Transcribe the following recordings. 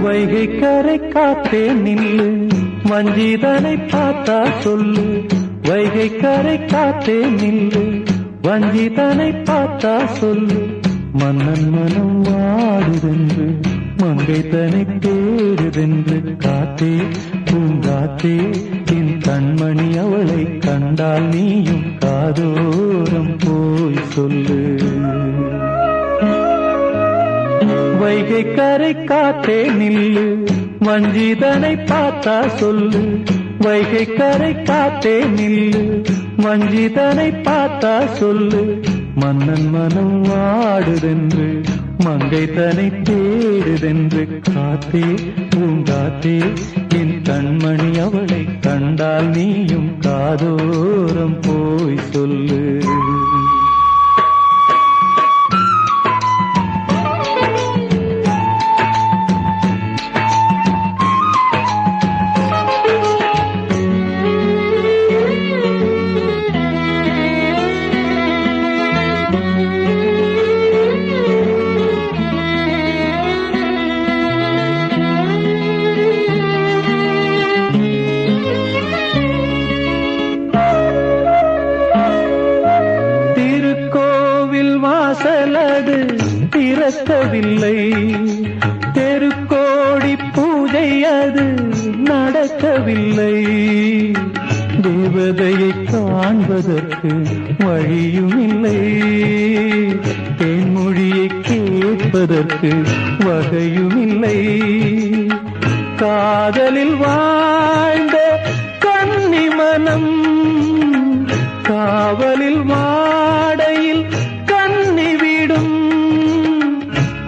வைகை கரை காத்தே நில்லு, வஞ்சிதனை பார்த்தா சொல்லு. வைகை கரை காத்தே நில்லு, வஞ்சிதனை பார்த்தா சொல்லு. மன்னன் மனம் வாடுதென்று, மங்கை தனை தேடுதென்று. காத்தே பூங்காத்தே, என் கண்மணி அவளை கண்டால் நீயும் காதோரம் போய் சொல்லு. வைகை கரை காத்தே நில்லு, வஞ்சிதனை பார்த்தா சொல்லு. வைகை கரை காத்தே நில்லு, வஞ்சிதனை பார்த்தா சொல்லு. மன்னன் மனம் வாடுதென்று, மங்கை தனை தேடுதென்று. காத்தே பூங்காத்தே, என் கண்மணி அவளை கண்டால் நீயும் காதோரம் போய் சொல்லு. வாசலது திறக்கவில்லை, தெருக்கோடி பூஜை அது நடக்கவில்லை. தேவதையை காண்பதற்கு வழியும் இல்லை, தேன்மொழியை கேட்பதற்கு வகையும் இல்லை. காதலில் வாழ்ந்த கன்னி மனம் காவலில் வாடையில் கண்ணிவிடும்.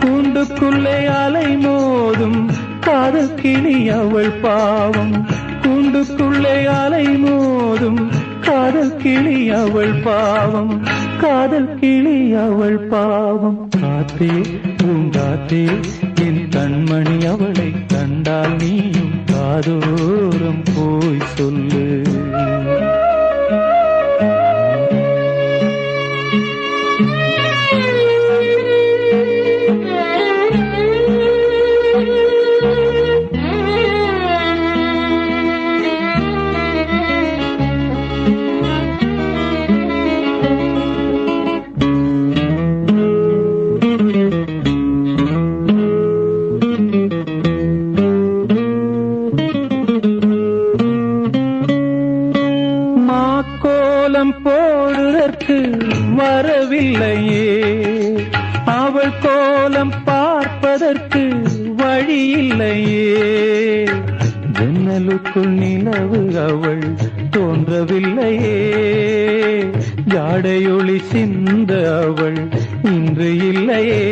கூண்டுக்குள்ளே அலை மோதும் காதல் கிளி அவள் பாவம். கூண்டுக்குள்ளே அலை மோதும் காதல் கிளி அவள் பாவம். காதல் கிளி அவள் பாவம். காத்தே பூங்காத்தே, என் கண்மணி அவளை கண்டால் நீயும் காதோரம் போய் சொல்லு. கோலம் போடுவதற்கு வரவில்லையே, அவள் கோலம் பார்ப்பதற்கு வழியில்லையே. ஜன்னலுக்குள் நிலவு அவள் தோன்றவில்லையே, ஜாடையொளி சிந்த அவள் இன்று இல்லையே.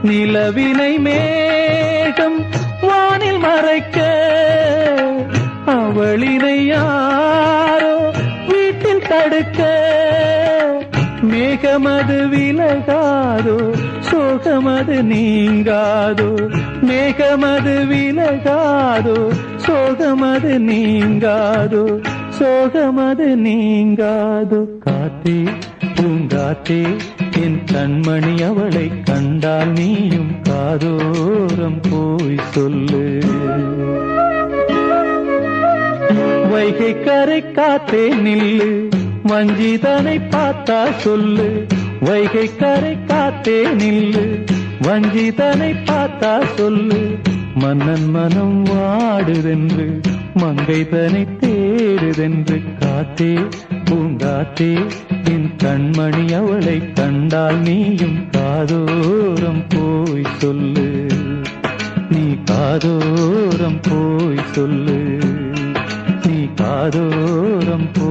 நிலவினை மேகம் வானில் மறைக்க, அவளினை யாரோ வீட்டில் தடுக்க. மேகமது விலகாதோ, சோகமது நீங்காதோ. மேகமது விலகாதோ, சோகமது நீங்காதோ. சோகமது நீங்காதோ. காத்தே பூங்காத்தே, என் கண்மணி அவளை கண்டால் நீயும் காதோரம் போய் சொல்லு. வைகை கரை காத்தே நில்லு, வஞ்சிதனை பார்த்தா சொல்லு. வைகை கரை காத்தே நில்லு, வஞ்சிதனை பார்த்தா சொல்லு. மன்னன் மனம் வாடுதென்று, மங்கை தனை தேடுதென்று. காத்தே பூங்காத்தே, என் கண்மணி அவளை கண்டால் நீயும் காதோரம் போய் சொல்லு. நீ காதோரம் போய் சொல்லு, நீ காதோரம் போ.